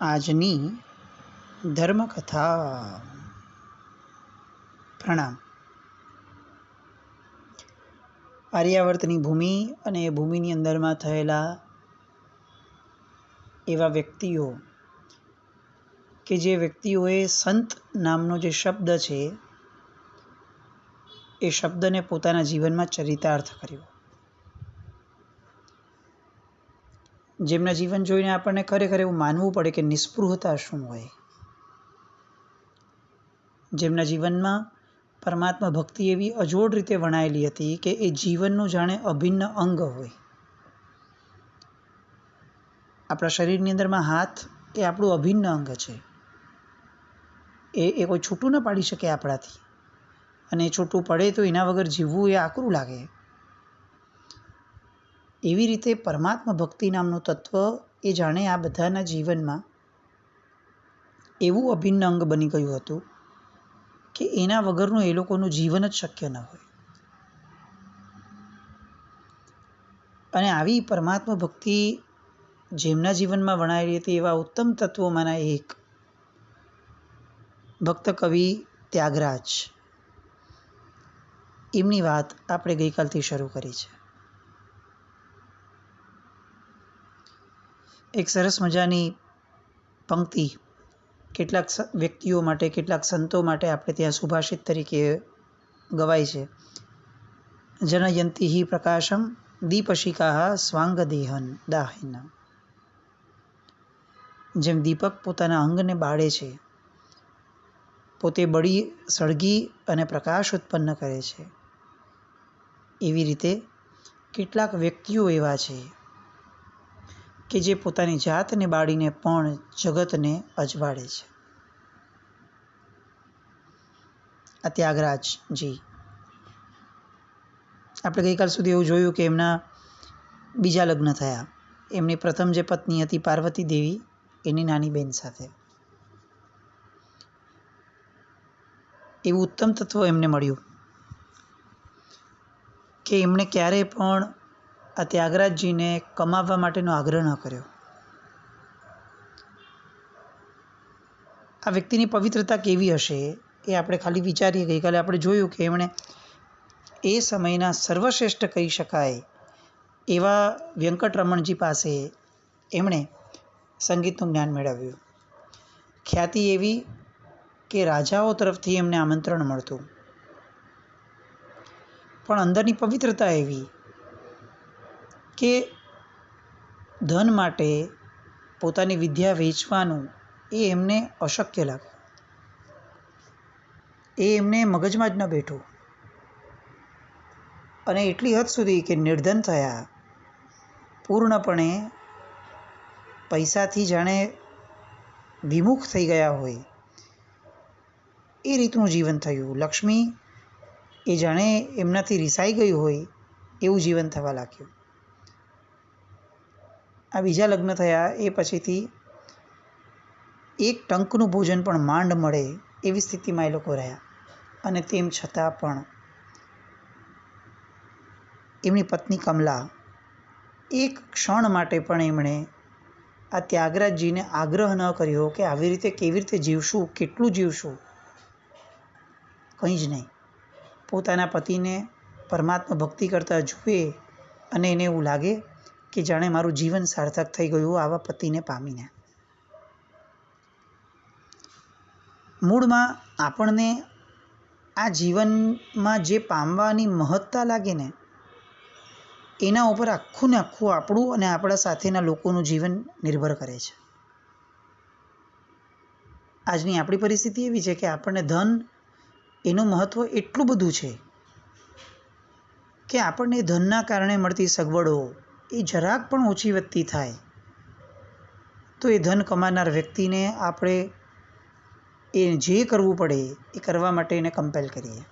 આજની ધર્મકથા. પ્રણામ. આર્યાવર્તની ભૂમિ અને એ ભૂમિની અંદરમાં થયેલા એવા વ્યક્તિઓ કે જે વ્યક્તિઓએ સંત નામનો જે શબ્દ છે એ શબ્દને પોતાના જીવનમાં ચરિતાર્થ કર્યો. જેમના જીવન જોઈને આપણને ખરેખર એવું માનવું પડે કે નિસ્પૃહતા શું હોય. જેમના જીવનમાં પરમાત્મા ભક્તિ એવી અજોડ રીતે વણાયેલી હતી કે એ જીવનનું જાણે અભિન્ન અંગ હોય. આપણા શરીરની અંદરમાં હાથ એ આપણું અભિન્ન અંગ છે. એ કોઈ છૂટું ન પાડી શકે આપણાથી, અને એ છૂટું પડે તો એના વગર જીવવું એ આકરું લાગે. એવી રીતે પરમાત્મા ભક્તિ નામનું તત્વ એ જાણે આ બધાના જીવનમાં એવું અભિન્ન અંગ બની ગયું હતું કે એના વગરનું એ લોકોનું જીવન જ શક્ય ન હોય. અને આવી પરમાત્મા ભક્તિ જેમના જીવનમાં વણાયેલી હતી એવા ઉત્તમ તત્વોમાંના એક ભક્ત કવિ ત્યાગરાજ, એમની વાત આપણે ગઈકાલથી શરૂ કરી છે. એક સરસ મજાની પંક્તિ કેટલાક વ્યક્તિઓ માટે, કેટલાક સંતો માટે આપણે ત્યાં સુભાષિત તરીકે ગવાય છે. જનયંતિ હિ પ્રકાશમ દીપશિકા સ્વાંગ દાહિન. જેમ દીપક પોતાના અંગને બાળે છે, પોતે બળી સળગી અને પ્રકાશ ઉત્પન્ન કરે છે, એવી રીતે કેટલાક વ્યક્તિઓ એવા છે કે જે પોતાની જાતને બાળીને પણ જગતને અજવાળે છે. આ ત્યાગરાજજી, આપણે ગઈકાલ સુધી એવું જોયું કે એમના બીજા લગ્ન થયા. એમની પ્રથમ જે પત્ની હતી પાર્વતી દેવી, એની નાની બેન સાથે. એવું ઉત્તમ તત્વ એમને મળ્યું કે એમણે ક્યારેય પણ આ ત્યાગરાજજીને કમાવવા માટેનો આગ્રહ ન કર્યો. આ વ્યક્તિની પવિત્રતા કેવી હશે એ આપણે ખાલી વિચારીએ. ગઈકાલે આપણે જોયું કે એમણે એ સમયના સર્વશ્રેષ્ઠ કહી શકાય એવા વેંકટરમણજી પાસે એમણે સંગીતનું જ્ઞાન મેળવ્યું. ખ્યાતિ એવી કે રાજાઓ તરફથી એમને આમંત્રણ મળતું, પણ અંદરની પવિત્રતા એવી કે ધન માટે પોતાની વિદ્યા વેચવાનું એ એમને અશક્ય લાગે. એ એમને મગજમાં જ ન બેઠું. અને એટલી હદ સુધી કે નિર્ધન થયા, પૂર્ણપણે પૈસાથી જાણે વિમુખ થઈ ગયા હોય એ રીતનું જીવન થયું. લક્ષ્મી એ જાણે એમનાથી રિસાઈ ગયું હોય એવું જીવન થવા લાગ્યું. આ બીજા લગ્ન થયા એ પછીથી એક ટંકનું ભોજન પણ માંડ મળે એવી સ્થિતિમાં એ લોકો રહ્યા. અને તેમ છતાં પણ એમની પત્ની કમલા એક ક્ષણ માટે પણ એમણે આ ત્યાગરાજજીને આગ્રહ ન કર્યો કે આવી રીતે કેવી રીતે જીવશું, કેટલું જીવશું, કંઈ જ નહીં. પોતાના પતિને પરમાત્મા ભક્તિ કરતા જુએ અને એને એવું લાગે કે જાણે મારું જીવન સાર્થક થઈ ગયું આવા પતિને પામીને. મૂળમાં આપણને આ જીવનમાં જે પામવાની મહત્તા લાગે ને એના ઉપર આખું ને આખું આપણું અને આપણા સાથેના લોકોનું જીવન નિર્ભર કરે છે. આજની આપણી પરિસ્થિતિ એવી છે કે આપણને ધન એનું મહત્ત્વ એટલું બધું છે કે આપણને ધનના કારણે મળતી સગવડો એ જરાક પણ ઓછી વધતી થાય તો એ ધન કમાનાર વ્યક્તિને આપણે એ જે કરવું પડે એ કરવા માટે એને કમ્પેલ કરીએ.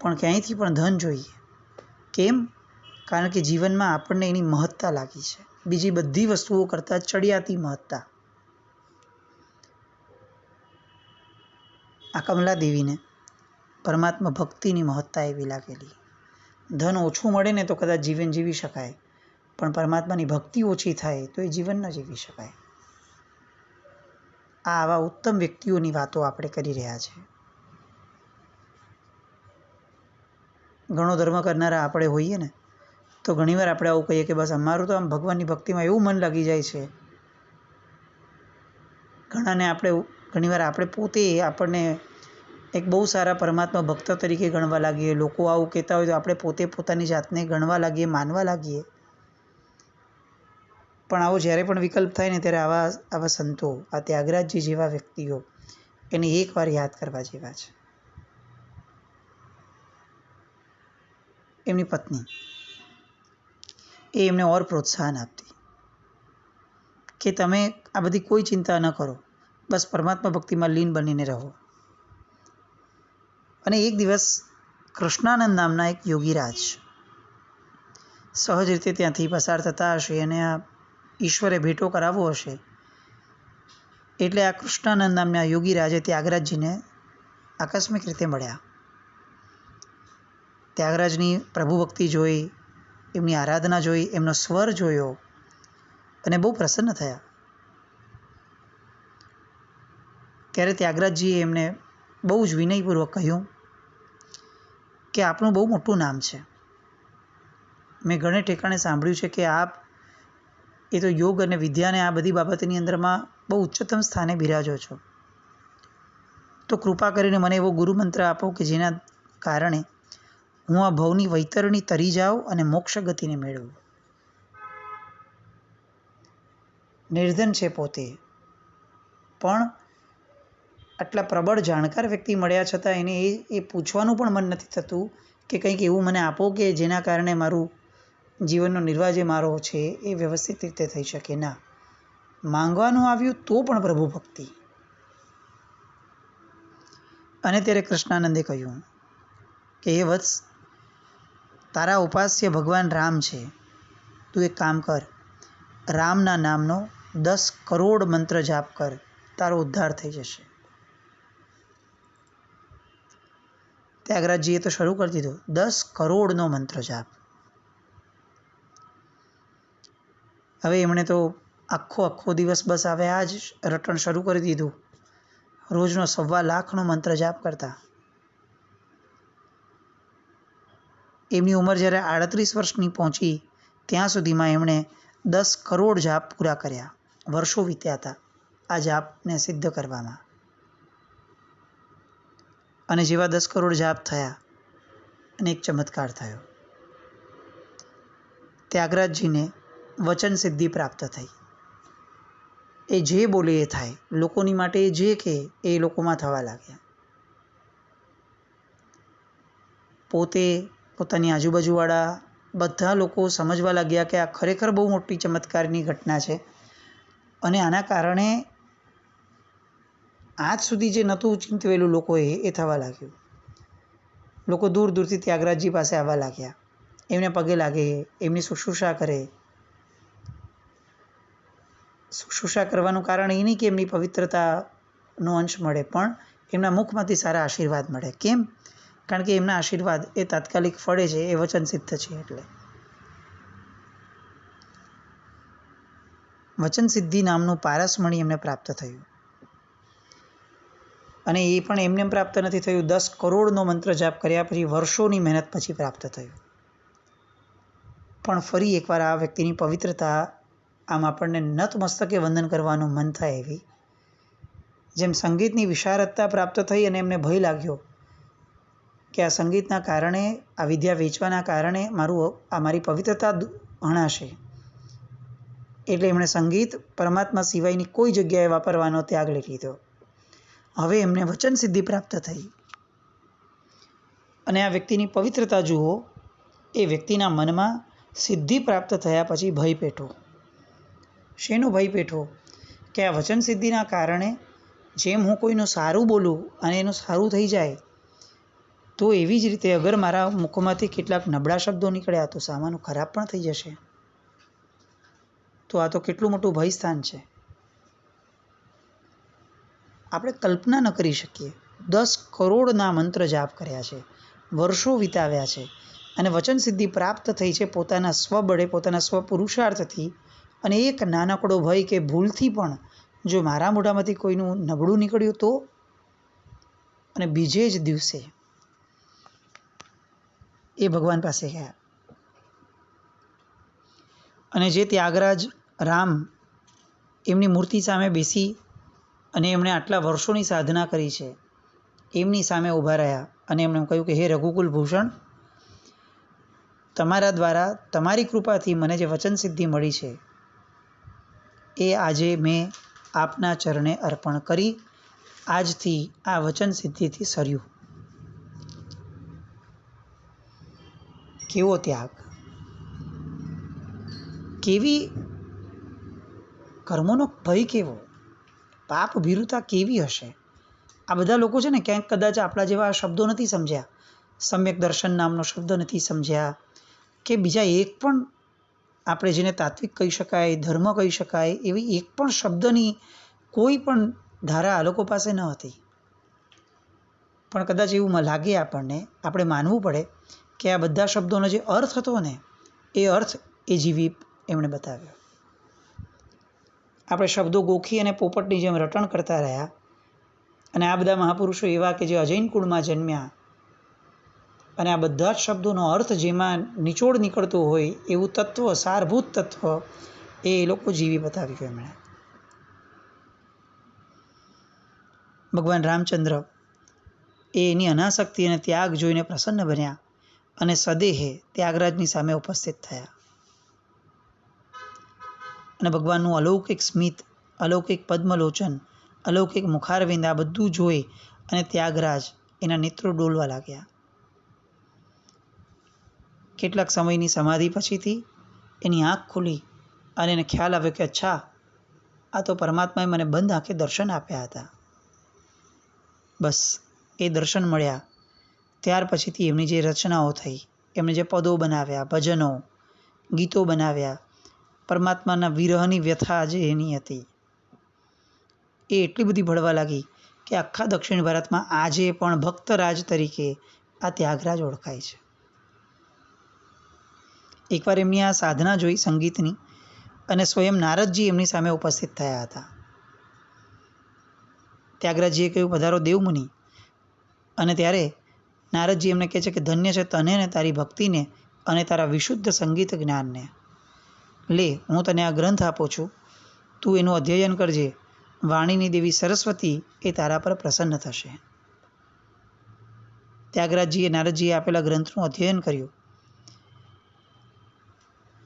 પણ ક્યાંયથી પણ ધન જોઈએ. કેમ? કારણ કે જીવનમાં આપણને એની મહત્તા લાગી છે, બીજી બધી વસ્તુઓ કરતાં ચડિયાતી મહત્તા. આ કમલા દેવીને પરમાત્મા ભક્તિની મહત્તા એવી લાગેલી. ધન ઓછું મળે ને તો કદાચ જીવન જીવી શકાય, પણ પરમાત્માની ભક્તિ ઓછી થાય તો એ જીવન ન જીવી શકાય. આવા ઉત્તમ વ્યક્તિઓની વાતો આપણે કરી રહ્યા છીએ. ઘણો ધર્મ કરનારા આપણે હોઈએ ને તો ઘણીવાર આપણે આવું કહીએ કે બસ અમારું તો આમ ભગવાનની ભક્તિમાં એવું મન લાગી જાય છે. ઘણીવાર આપણે પોતે આપણને એક બહુ સારા પરમાત્મા ભક્ત તરીકે ગણવા લાગીએ. લોકો આવું કહેતા હોય તો આપણે પોતે પોતાની જાતને ગણવા લાગીએ, માનવા લાગીએ. પણ આવો જ્યારે પણ વિકલ્પ થાય ને ત્યારે આવા સંતો, આ ત્યાગરાજજી જેવા વ્યક્તિઓ, એને એકવાર યાદ કરવા જેવા છે. એમની પત્ની એમને ઓર પ્રોત્સાહન આપતી કે તમે આ બધી કોઈ ચિંતા ન કરો, બસ પરમાત્મા ભક્તિમાં લીન બનીને રહો. અને એક દિવસ કૃષ્ણાનંદ નામના એક યોગીરાજ સહજ રીતે ત્યાંથી પસાર થતા હશે અને આ ઈશ્વરે ભેટો કરાવવો હશે એટલે આ કૃષ્ણાનંદ નામના યોગીરાજે ત્યાગરાજજીને આકસ્મિક રીતે મળ્યા. ત્યાગરાજની પ્રભુ ભક્તિ જોઈ, એમની આરાધના જોઈ, એમનો સ્વર જોયો અને બહુ પ્રસન્ન થયા. ત્યારે ત્યાગરાજજીએ એમને બહુ જ વિનયપૂર્વક કહ્યું કે આપનું બહુ મોટું નામ છે. મેં ઘણે ઠેકાણે સાંભળ્યું છે કે આપ એ તો યોગ અને વિદ્યાને આ બધી બાબતની અંદરમાં બહુ ઉચ્ચતમ સ્થાને બિરાજો છો. તો કૃપા કરીને મને એવો ગુરુમંત્ર આપો કે જેના કારણે હું આ ભવની વૈતરણી તરી જાઉં અને મોક્ષ ગતિને મેળવું. નિર્ધન છે પોતે, પણ આટલા પ્રબળ જાણકાર વ્યક્તિ મળ્યા છતાં એને એ પૂછવાનું પણ મન નથી થતું કે કંઈક એવું મને આપો કે જેના કારણે મારું જીવનનો નિર્વાહ જે મારો છે એ વ્યવસ્થિત રીતે થઈ શકે. ના, માંગવાનું આવ્યું તો પણ પ્રભુ ભક્તિ. અને ત્યારે કૃષ્ણાનંદે કહ્યું કે હે વત્સ, તારા ઉપાસ્ય ભગવાન રામ છે. તું એક કામ કર, રામના નામનો 10 કરોડ મંત્ર જાપ કર, તારો ઉદ્ધાર થઈ જશે. ત્યાગરાજજીએ તો શરૂ કરી દીધો 10 કરોડનો મંત્ર જાપ. હવે એમણે તો આખો દિવસ બસ હવે આ જ રટણ શરૂ કરી દીધું. રોજનો 1.25 લાખનો મંત્ર જાપ કરતા. એમની ઉંમર જ્યારે 38 વર્ષની પહોંચી ત્યાં સુધીમાં એમણે 10 કરોડ જાપ પૂરા કર્યા. વર્ષો વીત્યા હતા આ જાપને સિદ્ધ કરવામાં. અને જેવા 10 કરોડ જાપ થયા અને એક ચમત્કાર થયો. ત્યાગરાજજીને વચન સિદ્ધિ પ્રાપ્ત થઈ. એ જે બોલે એ થાય. લોકોની માટે જે કહે એ લોકોમાં થવા લાગ્યા. પોતે, પોતાની આજુબાજુવાળા બધા લોકો સમજવા લાગ્યા કે આ ખરેખર બહુ મોટી ચમત્કારની ઘટના છે. અને આના કારણે આજ સુધી જે નહોતું ચિંતવેલું લોકોએ એ થવા લાગ્યું. લોકો દૂર દૂરથી ત્યાગરાજજી પાસે આવવા લાગ્યા. એમને પગે લાગે, એમની શુશ્રૂષા કરે. શુશ્રૂષા કરવાનું કારણ એ નહીં કે એમની પવિત્રતાનો અંશ મળે, પણ એમના મુખમાંથી સારા આશીર્વાદ મળે. કેમ? કારણ કે એમના આશીર્વાદ એ તાત્કાલિક ફળે છે, એ વચન સિદ્ધ છે. એટલે વચન સિદ્ધિ નામનું પારસમણી એમને પ્રાપ્ત થયું. અને એ પણ એમને પ્રાપ્ત નથી થયું, 10 કરોડનો મંત્ર જાપ કર્યા પછી, વર્ષોની મહેનત પછી પ્રાપ્ત થયું. પણ ફરી એકવાર આ વ્યક્તિની પવિત્રતા આમ આપણને નતમસ્તકે વંદન કરવાનું મન થાય એવી. જેમ સંગીતની વિશારદતા પ્રાપ્ત થઈ અને એમને ભય લાગ્યો કે આ સંગીતના કારણે, આ વિદ્યા વેચવાના કારણે મારી પવિત્રતા હણાશે. એટલે એમણે સંગીત પરમાત્મા સિવાયની કોઈ જગ્યાએ વાપરવાનો ત્યાગ લઈ લીધો. હવે એમને વચન સિદ્ધિ પ્રાપ્ત થઈ. અને આ વ્યક્તિની પવિત્રતા જુઓ. એ વ્યક્તિના મનમાં સિદ્ધિ પ્રાપ્ત થયા પછી ભય પેઠો. શેનો ભય પેઠો? કે આ વચન સિદ્ધિના કારણે જેમ હું કોઈનું સારું બોલું અને એનું સારું થઈ જાય, તો એવી જ રીતે અગર મારા મુખમાંથી કેટલાક નબળા શબ્દો નીકળ્યા તો સામાનું ખરાબ પણ થઈ જશે. તો આ તો કેટલું મોટું ભય સ્થાન છે. આપણે કલ્પના ન કરી શકીએ. 10 કરોડના મંત્ર જાપ કર્યા છે, વર્ષો વિતાવ્યા છે અને વચન સિદ્ધિ પ્રાપ્ત થઈ છે પોતાના સ્વબળે, પોતાના સ્વપુરુષાર્થથી. અને એક નાનકડો ભય કે ભૂલથી પણ જો મારા મોઢામાંથી કોઈનું નબળું નીકળ્યું તો, અને બીજે જ દિવસે એ ભગવાન પાસે ગયા. અને જે ત્યાગરાજ રામ એમની મૂર્તિ સામે બેસી અને એમણે આટલા વર્ષોની સાધના કરી છે, એમની સામે ઊભા રહ્યા અને એમણે કહ્યું કે હે રઘુકુલ ભૂષણ, તમારા દ્વારા તમારી કૃપાથી મને જે વચન સિદ્ધિ મળી છે એ આજે મેં આપના ચરણે અર્પણ કરી. આજથી આ વચન સિદ્ધિથી સર્યું. કેવો ત્યાગ, કેવી કર્મોનો ભય, કેવો પાપ ભીરુતા કેવી હશે. આ બધા લોકો છે ને ક્યાંક કદાચ આપણા જેવા શબ્દો નથી સમજ્યા, સમ્યક દર્શન નામનો શબ્દ નથી સમજ્યા, કે બીજા એક પણ આપણે જેને તાત્વિક કહી શકાય, ધર્મ કહી શકાય એવી એક પણ શબ્દની કોઈ પણ ધારા આ લોકો પાસે ન હતી. પણ કદાચ એવું લાગે આપણને, આપણે માનવું પડે કે આ બધા શબ્દોનો જે અર્થ હતો ને, એ અર્થ એ જીવી એમણે બતાવ્યો. આપણે શબ્દો ગોખી અને પોપટની જેમ રટણ કરતા રહ્યા, અને આ બધા મહાપુરુષો એવા કે જે અજૈન કુળમાં જન્મ્યા, અને આ બધા જ શબ્દોનો અર્થ જેમાં નિચોડ નીકળતો હોય એવું તત્વ, સારભૂત તત્વ એ લોકો જીવી બતાવ્યું એમણે. ભગવાન રામચંદ્ર એની અનાસક્તિ અને ત્યાગ જોઈને પ્રસન્ન બન્યા અને સદેહે ત્યાગરાજની સામે ઉપસ્થિત થયા. અને ભગવાનનું અલૌકિક સ્મિત, અલૌકિક પદ્મલોચન, અલૌકિક મુખારવિંદ આ બધું જોઈ અને ત્યાગરાજ એના નેત્રો ડોલવા લાગ્યા. કેટલાક સમયની સમાધિ પછીથી એની આંખ ખુલી અને એને ખ્યાલ આવ્યો કે અચ્છા, આ તો પરમાત્માએ મને બંધ આંખે દર્શન આપ્યા હતા. બસ એ દર્શન મળ્યા ત્યાર પછીથી એમની જે રચનાઓ થઈ, એમણે જે પદો બનાવ્યા, ભજનો, ગીતો બનાવ્યા, પરમાત્માના વિરહની વ્યથા જે એની હતી એ એટલી બધી ભળવા લાગી કે આખા દક્ષિણ ભારતમાં આજે પણ ભક્તરાજ તરીકે આ ત્યાગરાજ ઓળખાય છે. એકવાર એમની આ સાધના જોઈ સંગીતની, અને સ્વયં નારદજી એમની સામે ઉપસ્થિત થયા હતા. ત્યાગરાજજીએ કહ્યું, પધારો દેવમુનિ. અને ત્યારે નારદજી એમને કહે છે કે ધન્ય છે તને ને તારી ભક્તિને અને તારા વિશુદ્ધ સંગીત જ્ઞાનને. લે, હું તને આ ગ્રંથ આપું છું, તું એનું અધ્યયન કરજે. વાણીની દેવી સરસ્વતી એ તારા પર પ્રસન્ન થશે. ત્યાગરાજજીએ નારદજીએ આપેલા ગ્રંથનું અધ્યયન કર્યું.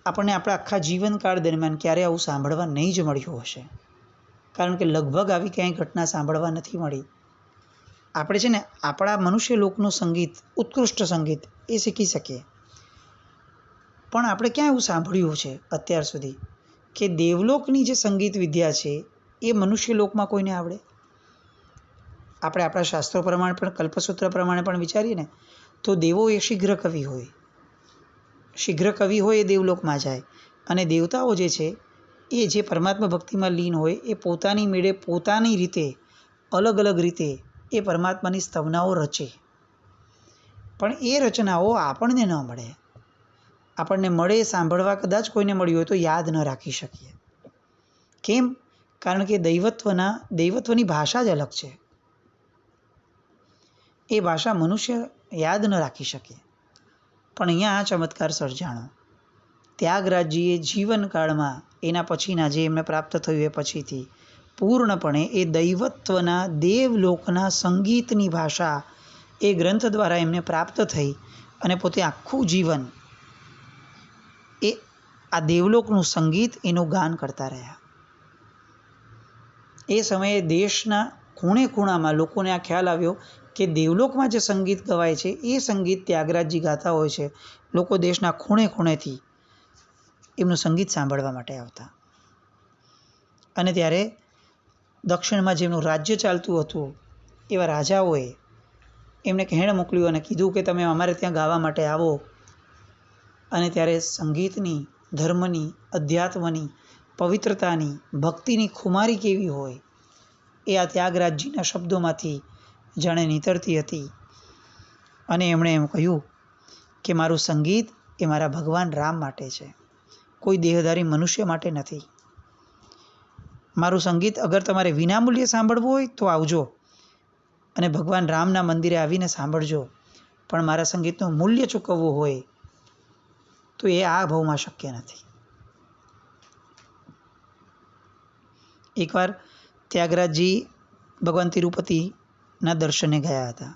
આપણને આપણા આખા જીવનકાળ દરમિયાન ક્યારે આવું સાંભળવા નહીં જ મળ્યું હશે, કારણ કે લગભગ આવી ક્યાંય ઘટના સાંભળવા નથી મળી. આપણે છે ને આપણા મનુષ્ય લોકનું સંગીત, ઉત્કૃષ્ટ સંગીત એ શીખી શકીએ, પણ આપણે ક્યાં એવું સાંભળ્યું છે અત્યાર સુધી કે દેવલોકની જે સંગીત વિદ્યા છે એ મનુષ્ય લોકમાં કોઈને આવડે? આપણે આપણા શાસ્ત્રો પ્રમાણે પણ, કલ્પસૂત્ર પ્રમાણે પણ વિચારીએ ને તો દેવો એ શીઘ્ર કવિ હોય. શીઘ્ર કવિ હોય એ દેવલોકમાં જાય, અને દેવતાઓ જે છે એ જે પરમાત્મા ભક્તિમાં લીન હોય એ પોતાની મેળે, પોતાની રીતે, અલગ અલગ રીતે એ પરમાત્માની સ્તવનાઓ રચે. પણ એ રચનાઓ આપણને ન મળે. આપણને મળે, સાંભળવા કદાચ કોઈને મળ્યું હોય તો યાદ ન રાખી શકીએ. કેમ? કારણ કે દૈવત્વની ભાષા જ અલગ છે. એ ભાષા મનુષ્ય યાદ ન રાખી શકે. પણ અહીંયા આ ચમત્કાર સર્જાણો. ત્યાગરાજજીએ જીવનકાળમાં એના પછીના જે એમને પ્રાપ્ત થયું એ પછીથી પૂર્ણપણે એ દૈવત્વના, દેવલોકના સંગીતની ભાષા એ ગ્રંથ દ્વારા એમને પ્રાપ્ત થઈ, અને પોતે આખું જીવન એ આ દેવલોકનું સંગીત એનું ગાન કરતા રહ્યા. એ સમયે દેશના ખૂણે ખૂણામાં લોકોને આ ખ્યાલ આવ્યો કે દેવલોકમાં જે સંગીત ગવાય છે એ સંગીત ત્યાગરાજજી ગાતા હોય છે. લોકો દેશના ખૂણે ખૂણેથી એમનું સંગીત સાંભળવા માટે આવતા. અને ત્યારે દક્ષિણમાં જેમનું રાજ્ય ચાલતું હતું એવા રાજાઓએ એમને કહેણ મોકલ્યું અને કીધું કે તમે અમારે ત્યાં ગાવા માટે આવો. અને ત્યારે સંગીતની, ધર્મની, અધ્યાત્મની, પવિત્રતાની, ભક્તિની ખુમારી કેવી હોય એ આ ત્યાગરાજજીના શબ્દોમાંથી જાણે નીતરતી હતી. અને એમણે એમ કહ્યું કે મારું સંગીત એ મારા ભગવાન રામ માટે છે, કોઈ દેહધારી મનુષ્ય માટે નથી. મારું સંગીત અગર તમારે વિનામૂલ્યે સાંભળવું હોય તો આવજો અને ભગવાન રામના મંદિરે આવીને સાંભળજો, પણ મારા સંગીતનું મૂલ્ય ચૂકવવું હોય તો એ આ ભાવમાં શક્ય નથી. એકવાર ત્યાગરાજજી ભગવાન તિરુપતિના દર્શને ગયા હતા.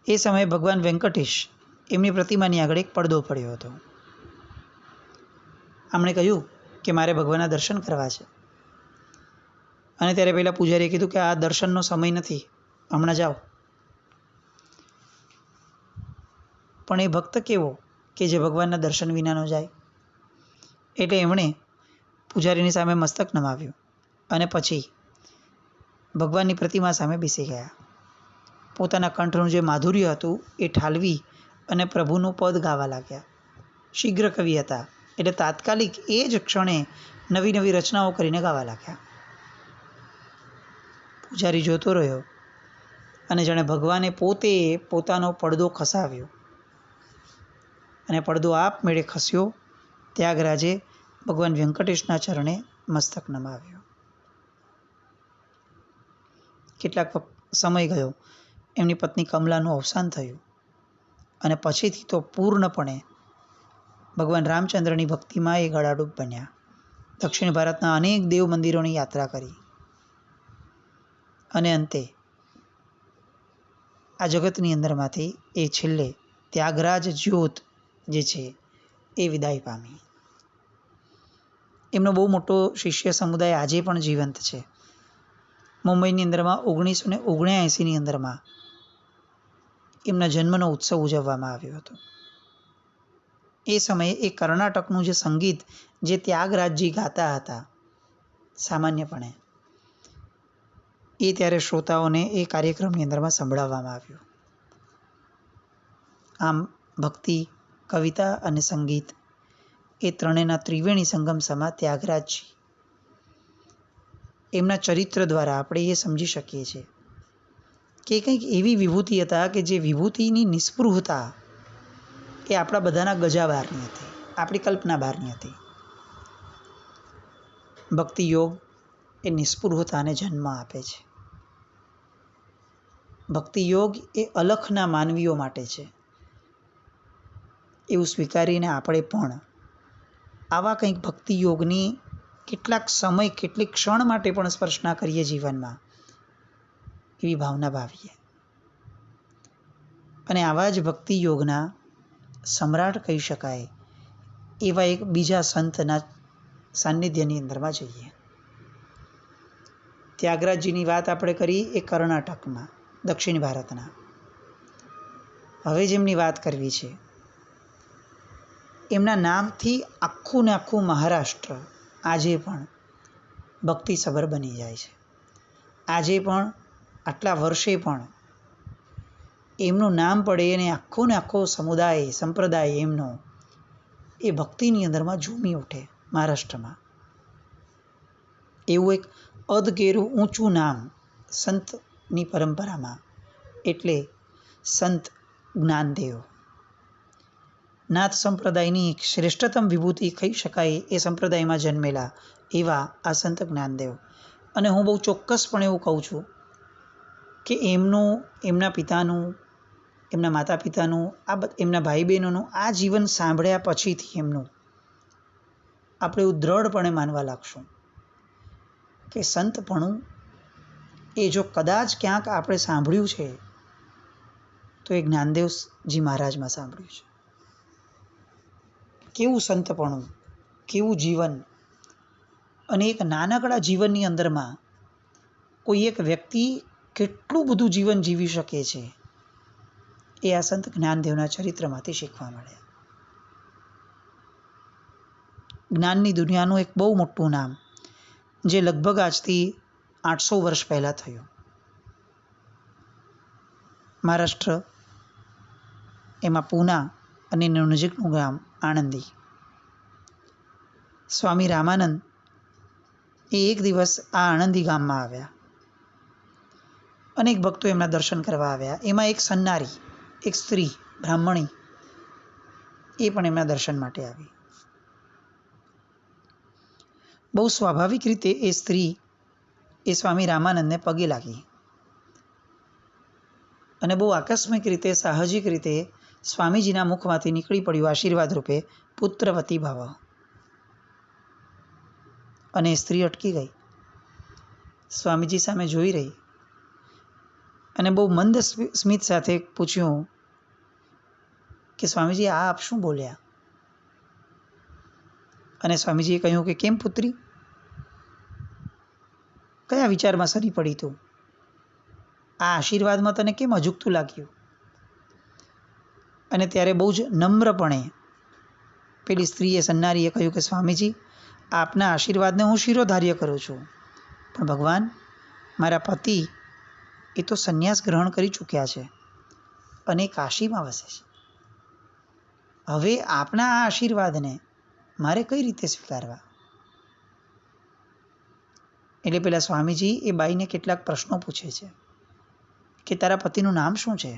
એ સમયે ભગવાન વેંકટેશ એમની પ્રતિમાની આગળ એક પડદો પડ્યો હતો. આમણે કહ્યું કે મારે ભગવાનના દર્શન કરવા છે. અને ત્યારે પહેલાં પૂજારીએ કીધું કે આ દર્શનનો સમય નથી, હમણાં જાઓ. પણ એ ભક્ત કેવો કે જે ભગવાનના દર્શન વિના ન જાય. એટલે એમણે પૂજારીની સામે મસ્તક નમાવ્યું અને પછી ભગવાનની પ્રતિમા સામે બેસી ગયા. પોતાના કંઠનું જે માધુર્ય હતું એ ઠાલવી અને પ્રભુનું પદ ગાવા લાગ્યા. શીઘ્ર કવિ હતા એટલે તાત્કાલિક એ જ ક્ષણે નવી નવી રચનાઓ કરીને ગાવા લાગ્યા. પૂજારી જોતો રહ્યો અને જાણે ભગવાને પોતે પોતાનો પડદો ખસાવ્યો અને પડદો આપમેળે ખસ્યો. ત્યાગરાજે ભગવાન વેંકટેશના ચરણે મસ્તક નમાવ્યો. કેટલાક સમય ગયો, એમની પત્ની કમલાનું અવસાન થયું અને પછીથી તો પૂર્ણપણે ભગવાન રામચંદ્રની ભક્તિમાં એ ગળાડૂબ બન્યા. દક્ષિણ ભારતના અનેક દેવ મંદિરોની યાત્રા કરી અને અંતે આ જગતની અંદરમાંથી એ છેલ્લે ત્યાગરાજ જ્યોત જે છે એ વિદાય પામી. એમનો બહુ મોટો શિષ્ય સમુદાય આજે પણ જીવંત છે. મુંબઈની અંદરમાં 1979ની અંદરમાં એમના જન્મનો ઉત્સવ ઉજવવામાં આવ્યો હતો. એ સમયે એ કર્ણાટકનું જે સંગીત જે ત્યાગરાજજી ગાતા હતા સામાન્યપણે, એ ત્યારે શ્રોતાઓને એ કાર્યક્રમની અંદરમાં સંભળાવવામાં આવ્યું. આમ ભક્તિ, કવિતા અને સંગીત એ ત્રણેયના ત્રિવેણી સંગમ સમા ત્યાગરાજજી, એમના ચરિત્ર દ્વારા આપણે એ સમજી શકીએ છીએ કે કંઈક એવી વિભૂતિ હતા કે જે વિભૂતિની નિસ્પૃહતા એ આપણા બધાના ગજા બહારની હતી, આપણી કલ્પના બહારની હતી. ભક્તિ યોગ એ નિસ્પૃહતાને જન્મ આપે છે. ભક્તિ યોગ એ અલખના માનવીઓ માટે છે. એવું સ્વીકારીને આપણે પણ આવા કંઈક ભક્તિ યોગની કેટલાક સમય, કેટલીક ક્ષણ માટે પણ સ્પર્શના કરીએ જીવનમાં, એવી ભાવના ભાવીએ. અને આવા જ ભક્તિ યોગના સમ્રાટ કહી શકાય એવા એક બીજા સંતના સાનિધ્યની અંદરમાં જઈએ. ત્યાગરાજજીની વાત આપણે કરી એ કર્ણાટકમાં, દક્ષિણ ભારતના. હવે જેમની વાત કરવી છે એમના નામથી આખું ને આખું મહારાષ્ટ્ર આજે પણ ભક્તિસભર બની જાય છે. આજે પણ આટલા વર્ષે પણ એમનું નામ પડે અને આખો ને આખો સમુદાય, સંપ્રદાય એમનો એ ભક્તિની અંદરમાં ઝૂમી ઉઠે. મહારાષ્ટ્રમાં એવું એક અધકેરું ઊંચું નામ સંતની પરંપરામાં, એટલે સંત જ્ઞાનદેવ. નાથ સંપ્રદાયની એક શ્રેષ્ઠતમ વિભૂતિ કહી શકાય એ સંપ્રદાયમાં જન્મેલા એવા આ સંત જ્ઞાનદેવ. અને હું બહુ ચોક્કસપણે એવું કહું છું કે એમના પિતાનું, એમના માતા પિતાનું, એમના ભાઈ બહેનોનું આ જીવન સાંભળ્યા પછીથી એમનું આપણે એવું દ્રઢપણે માનવા લાગશું કે સંતપણું એ જો કદાચ ક્યાંક આપણે સાંભળ્યું છે તો એ જ્ઞાનદેવજી મહારાજમાં સાંભળ્યું છે. કેવું સંતપણું, કેવું જીવન, અને એક નાનકડા જીવનની અંદરમાં કોઈ એક વ્યક્તિ કેટલું બધું જીવન જીવી શકે છે એ આ સંત જ્ઞાનદેવના ચરિત્રમાંથી શીખવા મળે. જ્ઞાનની દુનિયાનું એક બહુ મોટું નામ જે લગભગ આજથી 800 વર્ષ પહેલાં થયું. મહારાષ્ટ્ર, એમાં પૂના અને એનું નજીકનું ગામ આણંદી. સ્વામી રામાનંદ એ એક દિવસ આ આણંદી ગામમાં આવ્યા. અનેક ભક્તો એમના દર્શન કરવા આવ્યા. એમાં એક સન્નારી, એક સ્ત્રી બ્રાહ્મણી, એ પણ એમના દર્શન માટે આવી. બહુ સ્વાભાવિક રીતે એ સ્ત્રી એ સ્વામી રામાનંદને પગે લાગી અને બહુ આકસ્મિક રીતે, સાહજિક રીતે સ્વામીજીના મુખમાંથી નીકળી પડ્યું આશીર્વાદ રૂપે, પુત્રવતી ભવ. અને એ સ્ત્રી અટકી ગઈ, સ્વામીજી સામે જોઈ રહી અને બહુ મંદ સ્મિત સાથે પૂછ્યું કે સ્વામીજી, આ આપ શું બોલ્યા? અને સ્વામીજીએ કહ્યું કે કેમ પુત્રી, કયા વિચારમાં સરી પડી તું? આ આશીર્વાદમાં તને કેમ અજુગતું લાગ્યું? અને ત્યારે બહુ જ નમ્રપણે પેલી સ્ત્રીએ, સન્નારીએ કહ્યું કે સ્વામીજી, આપના આશીર્વાદને હું શિરોધાર્ય કરું છું, પણ ભગવાન, મારા પતિ એ તો સંન્યાસ ગ્રહણ કરી ચૂક્યા છે અને કાશીમાં વસે છે. હવે આપના આ આશીર્વાદને મારે કઈ રીતે સ્વીકારવા? એટલે પેલા સ્વામીજી એ બાઈને કેટલાક પ્રશ્નો પૂછે છે કે તારા પતિનું નામ શું છે?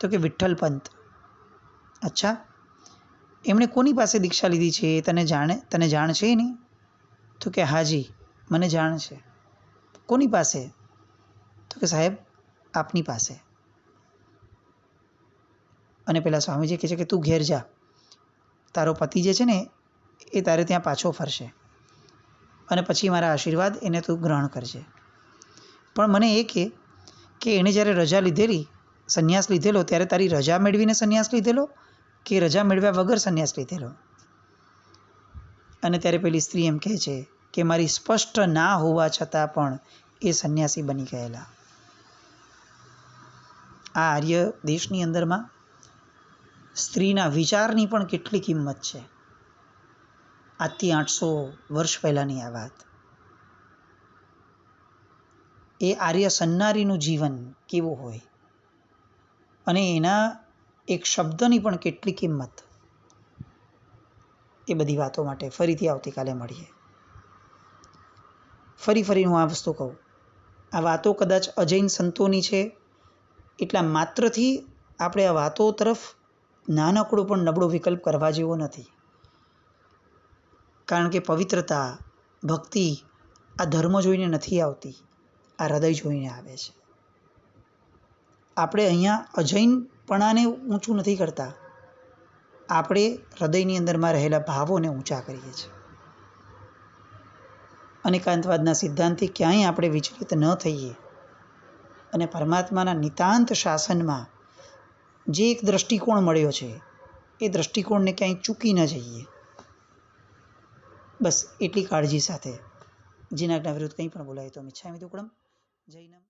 તો કે વિઠ્ઠલ પંત. અચ્છા, એમણે કોની પાસે દીક્ષા લીધી છે? તને જાણ છે નહીં? તો કે હાજી, મને જાણ છે. કોની પાસે? તો કે સાહેબ, આપની પાસે. અને પેલા સ્વામીજી કહે છે કે તું ઘેર જા, તારો પતિ જે છે ને એ તારે ત્યાં પાછો ફરશે અને પછી મારા આશીર્વાદ એને તું ગ્રહણ કરજે. પણ મને એ કે એણે જ્યારે રજા લીધેલી, સંન્યાસ લીધેલો, ત્યારે તારી રજા મેળવીને સંન્યાસ લીધેલો કે રજા મેળવ્યા વગર સંન્યાસ લીધેલો? અને ત્યારે પેલી સ્ત્રી એમ કહે છે કે મારી સ્પષ્ટ ના હોવા છતાં પણ એ સંન્યાસી બની ગયેલા. આ આર્ય દેશની અંદરમાં સ્ત્રીના વિચારની પણ કેટલી કિંમત છે. આજથી 800 વર્ષ પહેલાંની આ વાત. એ આર્ય સન્નારીનું જીવન કેવું હોય અને એના એક શબ્દની પણ કેટલી કિંમત. એ બધી વાતો માટે ફરીથી આવતીકાલે મળીએ. ફરી હું આ વસ્તુ કહું, આ વાતો કદાચ અજૈન સંતોની છે એટલા માત્રથી આપણે આ વાતો તરફ નાનકડો પણ નબળો વિકલ્પ કરવા જેવો નથી. કારણ કે પવિત્રતા, ભક્તિ આ ધર્મ જોઈને નથી આવતી, આ હૃદય જોઈને આવે છે. આપણે અહીંયા અજૈનપણાને ઊંચું નથી કરતા, આપણે હૃદયની અંદરમાં રહેલા ભાવોને ઊંચા કરીએ છીએ. અનેકાંતવાદના સિદ્ધાંતથી ક્યાંય આપણે વિચલિત ન થઈએ અને પરમાત્માના નિતાંત શાસનમાં જે એક દ્રષ્ટિકોણ મળ્યો છે એ દ્રષ્ટિકોણને ક્યાંય ચૂકી ન જઈએ. બસ એટલી કાળજી સાથે. જીનાજ્ઞા વિરુદ્ધ કંઈ પણ બોલાય તો મિચ્છામિ દુક્કડમ. જૈનમ.